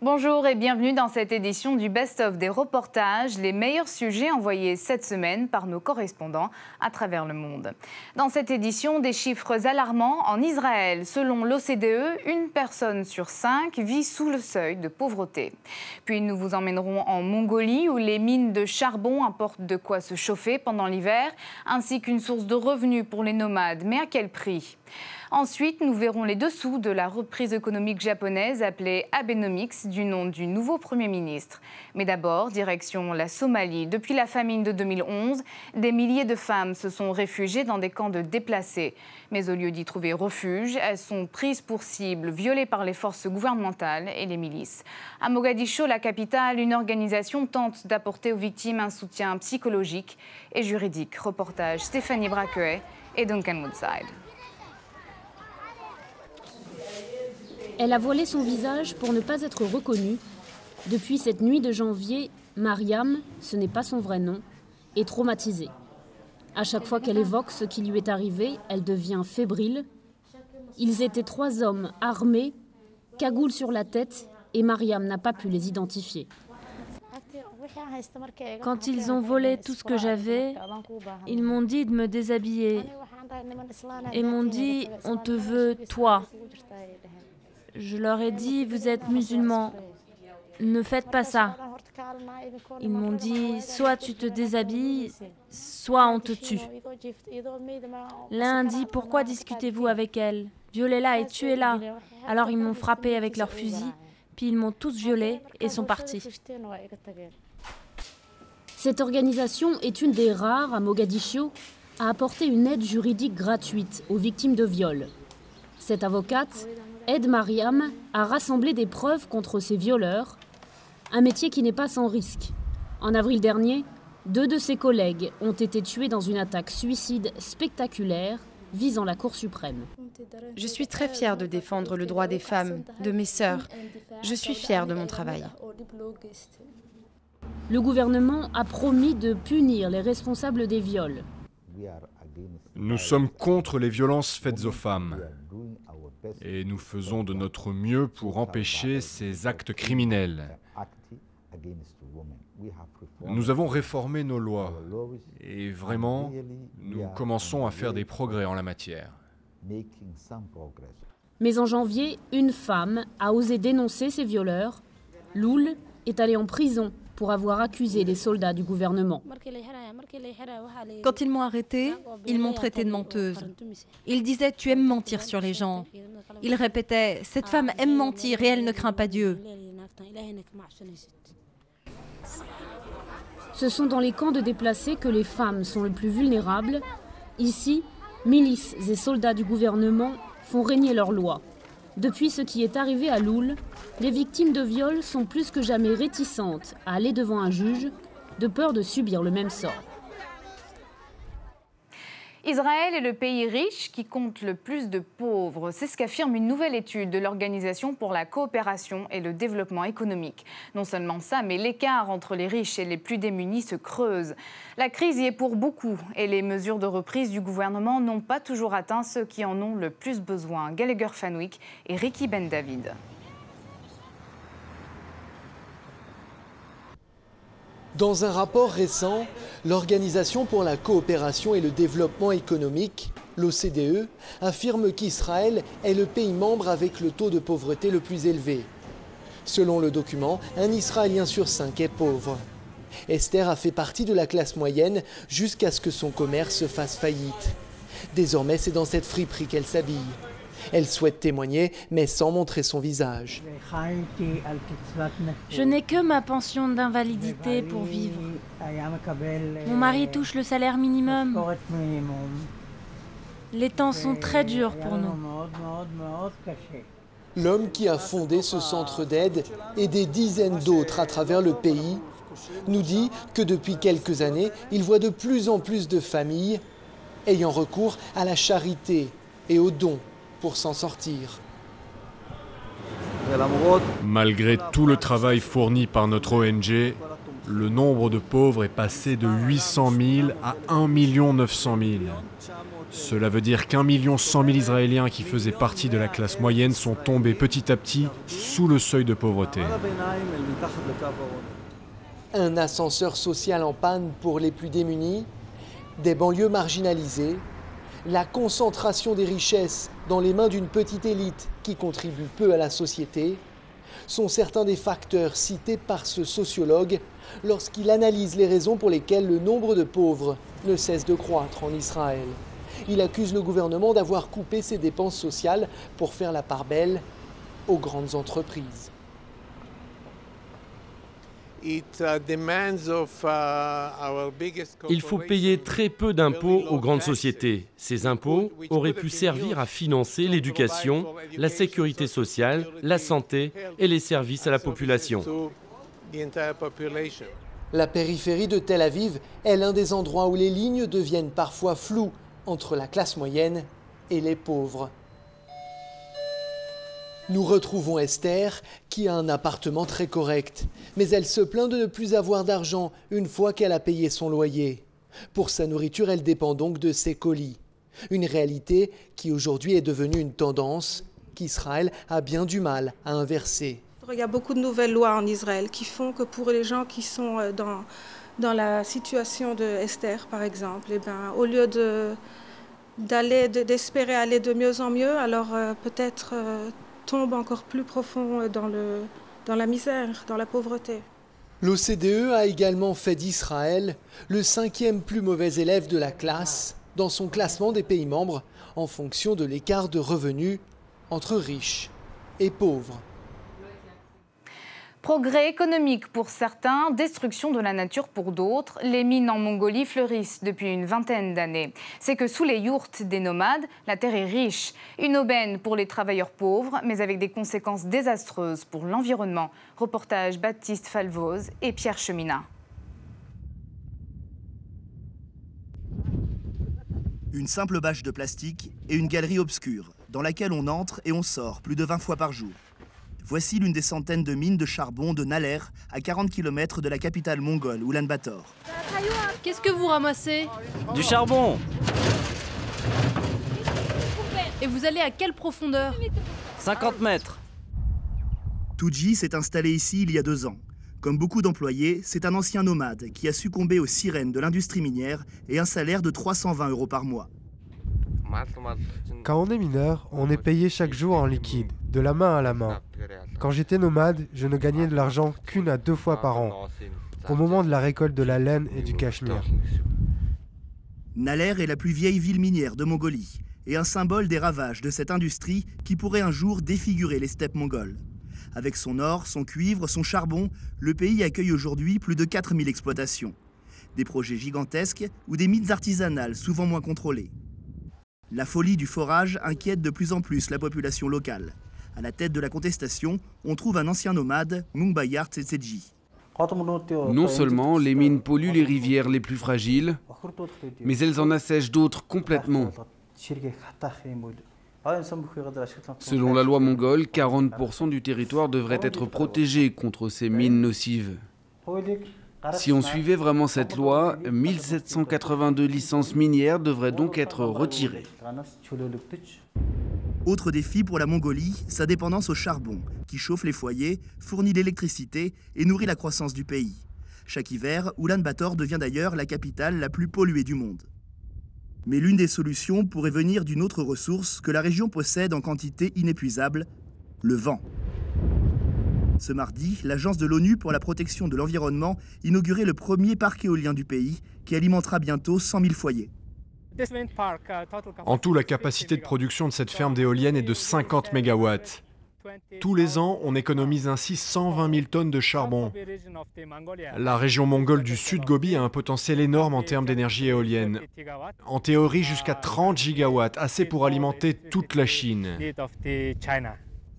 Bonjour et bienvenue dans cette édition du Best-of des reportages, les meilleurs sujets envoyés cette semaine par nos correspondants à travers le monde. Dans cette édition, des chiffres alarmants en Israël. Selon l'OCDE, une personne sur 5 vit sous le seuil de pauvreté. Puis nous vous emmènerons en Mongolie où les mines de charbon apportent de quoi se chauffer pendant l'hiver, ainsi qu'une source de revenus pour les nomades. Mais à quel prix ? Ensuite, nous verrons les dessous de la reprise économique japonaise appelée Abenomics du nom du nouveau Premier ministre. Mais d'abord, direction la Somalie. Depuis la famine de 2011, des milliers de femmes se sont réfugiées dans des camps de déplacés. Mais au lieu d'y trouver refuge, elles sont prises pour cible, violées par les forces gouvernementales et les milices. À Mogadiscio, la capitale, une organisation tente d'apporter aux victimes un soutien psychologique et juridique. Reportage Stéphanie Braquet et Duncan Woodside. Elle a voilé son visage pour ne pas être reconnue. Depuis cette nuit de janvier, Mariam, ce n'est pas son vrai nom, est traumatisée. À chaque fois qu'elle évoque ce qui lui est arrivé, elle devient fébrile. Ils étaient 3 hommes armés, cagoule sur la tête, et Mariam n'a pas pu les identifier. Quand ils ont volé tout ce que j'avais, ils m'ont dit de me déshabiller et m'ont dit « on te veut, toi ». Je leur ai dit « vous êtes musulmans, ne faites pas ça ». Ils m'ont dit « soit tu te déshabilles, soit on te tue ». L'un dit « pourquoi discutez-vous avec elle? Violez-la et tuez-la ». Alors ils m'ont frappé avec leurs fusils, puis ils m'ont tous violée et sont partis. Cette organisation est une des rares à Mogadiscio à apporter une aide juridique gratuite aux victimes de viol. Cette avocate aide Mariam à rassembler des preuves contre ces violeurs, un métier qui n'est pas sans risque. En avril dernier, 2 de ses collègues ont été tués dans une attaque suicide spectaculaire visant la Cour suprême. Je suis très fière de défendre le droit des femmes, de mes sœurs. Je suis fière de mon travail. Le gouvernement a promis de punir les responsables des viols. Nous sommes contre les violences faites aux femmes et nous faisons de notre mieux pour empêcher ces actes criminels. Nous avons réformé nos lois et vraiment, nous commençons à faire des progrès en la matière. Mais en janvier, une femme a osé dénoncer ces violeurs. Loul est allée en prison pour avoir accusé les soldats du gouvernement. Quand ils m'ont arrêtée, ils m'ont traitée de menteuse. Ils disaient « tu aimes mentir sur les gens ». Ils répétaient « cette femme aime mentir et elle ne craint pas Dieu ». Ce sont dans les camps de déplacés que les femmes sont les plus vulnérables. Ici, milices et soldats du gouvernement font régner leurs lois. Depuis ce qui est arrivé à Loul, les victimes de viol sont plus que jamais réticentes à aller devant un juge, de peur de subir le même sort. Israël est le pays riche qui compte le plus de pauvres. C'est ce qu'affirme une nouvelle étude de l'Organisation pour la coopération et le développement économique. Non seulement ça, mais l'écart entre les riches et les plus démunis se creuse. La crise y est pour beaucoup et les mesures de reprise du gouvernement n'ont pas toujours atteint ceux qui en ont le plus besoin. Gallagher Fanwick et Ricky Ben David. Dans un rapport récent, l'Organisation pour la coopération et le développement économique, l'OCDE, affirme qu'Israël est le pays membre avec le taux de pauvreté le plus élevé. Selon le document, un Israélien sur 5 est pauvre. Esther a fait partie de la classe moyenne jusqu'à ce que son commerce fasse faillite. Désormais, c'est dans cette friperie qu'elle s'habille. Elle souhaite témoigner, mais sans montrer son visage. Je n'ai que ma pension d'invalidité pour vivre. Mon mari touche le salaire minimum. Les temps sont très durs pour nous. L'homme qui a fondé ce centre d'aide et des dizaines d'autres à travers le pays nous dit que depuis quelques années, il voit de plus en plus de familles ayant recours à la charité et aux dons pour s'en sortir. Malgré tout le travail fourni par notre ONG, le nombre de pauvres est passé de 800 000 à 1 900 000. Cela veut dire qu'1,1 million Israéliens qui faisaient partie de la classe moyenne sont tombés petit à petit sous le seuil de pauvreté. Un ascenseur social en panne pour les plus démunis, des banlieues marginalisées, la concentration des richesses dans les mains d'une petite élite qui contribue peu à la société, sont certains des facteurs cités par ce sociologue lorsqu'il analyse les raisons pour lesquelles le nombre de pauvres ne cesse de croître en Israël. Il accuse le gouvernement d'avoir coupé ses dépenses sociales pour faire la part belle aux grandes entreprises. Il faut payer très peu d'impôts aux grandes sociétés. Ces impôts auraient pu servir à financer l'éducation, la sécurité sociale, la santé et les services à la population. La périphérie de Tel Aviv est l'un des endroits où les lignes deviennent parfois floues entre la classe moyenne et les pauvres. Nous retrouvons Esther, qui a un appartement très correct, mais elle se plaint de ne plus avoir d'argent une fois qu'elle a payé son loyer. Pour sa nourriture, elle dépend donc de ses colis. Une réalité qui aujourd'hui est devenue une tendance qu'Israël a bien du mal à inverser. Il y a beaucoup de nouvelles lois en Israël qui font que pour les gens qui sont dans la situation de Esther, par exemple, eh bien, au lieu d'espérer aller de mieux en mieux, alors peut-être tombe encore plus profond dans la misère, dans la pauvreté. L'OCDE a également fait d'Israël le 5e plus mauvais élève de la classe dans son classement des pays membres en fonction de l'écart de revenus entre riches et pauvres. Progrès économique pour certains, destruction de la nature pour d'autres. Les mines en Mongolie fleurissent depuis une vingtaine d'années. C'est que sous les yourtes des nomades, la terre est riche. Une aubaine pour les travailleurs pauvres, mais avec des conséquences désastreuses pour l'environnement. Reportage Baptiste Falvoz et Pierre Cheminat. Une simple bâche de plastique et une galerie obscure, dans laquelle on entre et on sort plus de 20 fois par jour. Voici l'une des centaines de mines de charbon de Naler, à 40 km de la capitale mongole, Oulan-Bator. Qu'est-ce que vous ramassez? Du charbon. Et vous allez à quelle profondeur? 50 mètres. Tuji s'est installé ici il y a 2 ans. Comme beaucoup d'employés, c'est un ancien nomade qui a succombé aux sirènes de l'industrie minière et un salaire de 320 € par mois. Quand on est mineur, on est payé chaque jour en liquide, de la main à la main. Quand j'étais nomade, je ne gagnais de l'argent qu'1 à 2 fois par an, au moment de la récolte de la laine et du cachemire. Naler est la plus vieille ville minière de Mongolie et un symbole des ravages de cette industrie qui pourrait un jour défigurer les steppes mongoles. Avec son or, son cuivre, son charbon, le pays accueille aujourd'hui plus de 4000 exploitations. Des projets gigantesques ou des mines artisanales souvent moins contrôlées. La folie du forage inquiète de plus en plus la population locale. À la tête de la contestation, on trouve un ancien nomade, Mungbayar Tsetseji. Non seulement les mines polluent les rivières les plus fragiles, mais elles en assèchent d'autres complètement. Selon la loi mongole, 40% du territoire devrait être protégé contre ces mines nocives. Si on suivait vraiment cette loi, 1782 licences minières devraient donc être retirées. Autre défi pour la Mongolie, sa dépendance au charbon, qui chauffe les foyers, fournit l'électricité et nourrit la croissance du pays. Chaque hiver, Oulan-Bator devient d'ailleurs la capitale la plus polluée du monde. Mais l'une des solutions pourrait venir d'une autre ressource que la région possède en quantité inépuisable, le vent. Ce mardi, l'Agence de l'ONU pour la protection de l'environnement inaugurait le premier parc éolien du pays qui alimentera bientôt 100 000 foyers. En tout, la capacité de production de cette ferme d'éoliennes est de 50 MW. Tous les ans, on économise ainsi 120 000 tonnes de charbon. La région mongole du Sud Gobi a un potentiel énorme en termes d'énergie éolienne. En théorie, jusqu'à 30 gigawatts, assez pour alimenter toute la Chine.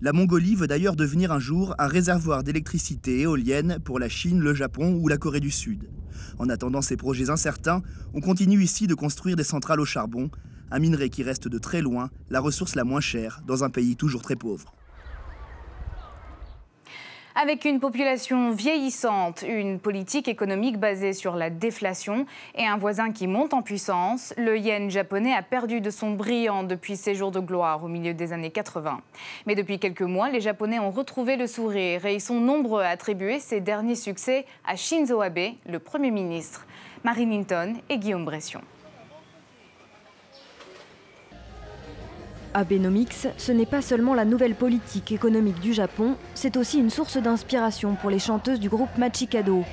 La Mongolie veut d'ailleurs devenir un jour un réservoir d'électricité éolienne pour la Chine, le Japon ou la Corée du Sud. En attendant ces projets incertains, on continue ici de construire des centrales au charbon, un minerai qui reste de très loin la ressource la moins chère dans un pays toujours très pauvre. Avec une population vieillissante, une politique économique basée sur la déflation et un voisin qui monte en puissance, le yen japonais a perdu de son brillant depuis ses jours de gloire au milieu des années 80. Mais depuis quelques mois, les Japonais ont retrouvé le sourire et ils sont nombreux à attribuer ces derniers succès à Shinzo Abe, le Premier ministre. Marie Linton et Guillaume Bression. Abenomics, ce n'est pas seulement la nouvelle politique économique du Japon, c'est aussi une source d'inspiration pour les chanteuses du groupe Machikado.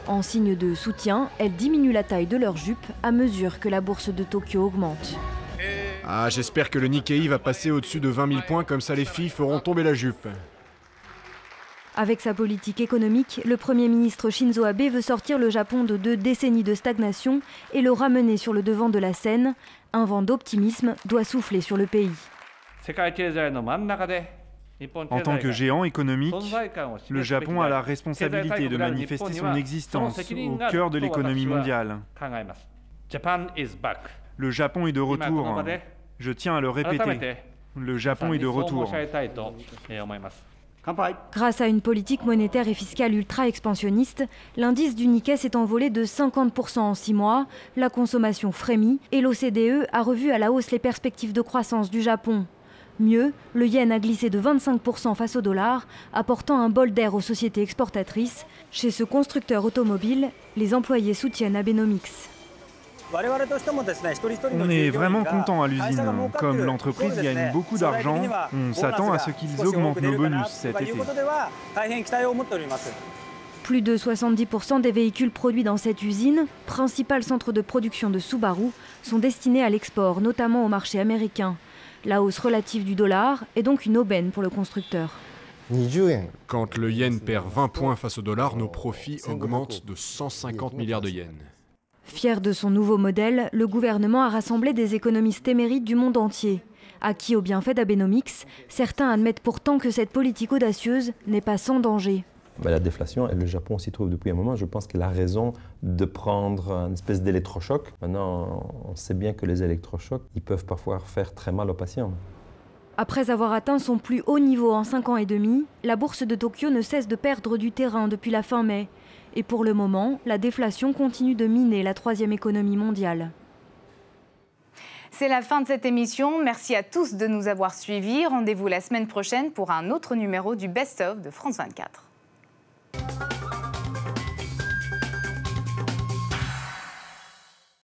En signe de soutien, elles diminuent la taille de leur jupe à mesure que la bourse de Tokyo augmente. Ah, j'espère que le Nikkei va passer au-dessus de 20 000 points, comme ça les filles feront tomber la jupe. Avec sa politique économique, le Premier ministre Shinzo Abe veut sortir le Japon de 2 décennies de stagnation et le ramener sur le devant de la scène. Un vent d'optimisme doit souffler sur le pays. En tant que géant économique, le Japon a la responsabilité de manifester son existence au cœur de l'économie mondiale. Le Japon est de retour. Je tiens à le répéter. Le Japon est de retour. Grâce à une politique monétaire et fiscale ultra-expansionniste, l'indice du Nikkei s'est envolé de 50% en 6 mois, la consommation frémit et l'OCDE a revu à la hausse les perspectives de croissance du Japon. Mieux, le yen a glissé de 25% face au dollar, apportant un bol d'air aux sociétés exportatrices. Chez ce constructeur automobile, les employés soutiennent Abenomics. On est vraiment content à l'usine. Comme l'entreprise gagne beaucoup d'argent, on s'attend à ce qu'ils augmentent nos bonus cet été. Plus de 70% des véhicules produits dans cette usine, principal centre de production de Subaru, sont destinés à l'export, notamment au marché américain. La hausse relative du dollar est donc une aubaine pour le constructeur. Quand le yen perd 20 points face au dollar, nos profits augmentent de 150 milliards de yens. Fier de son nouveau modèle, le gouvernement a rassemblé des économistes émérites du monde entier. Acquis au bienfait d'Abenomics, certains admettent pourtant que cette politique audacieuse n'est pas sans danger. La déflation, et le Japon s'y trouve depuis un moment, je pense qu'il a raison de prendre une espèce d'électrochoc. Maintenant, on sait bien que les électrochocs, ils peuvent parfois faire très mal aux patients. Après avoir atteint son plus haut niveau en 5 ans et demi, la bourse de Tokyo ne cesse de perdre du terrain depuis la fin mai. Et pour le moment, la déflation continue de miner la 3e économie mondiale. C'est la fin de cette émission. Merci à tous de nous avoir suivis. Rendez-vous la semaine prochaine pour un autre numéro du Best of de France 24.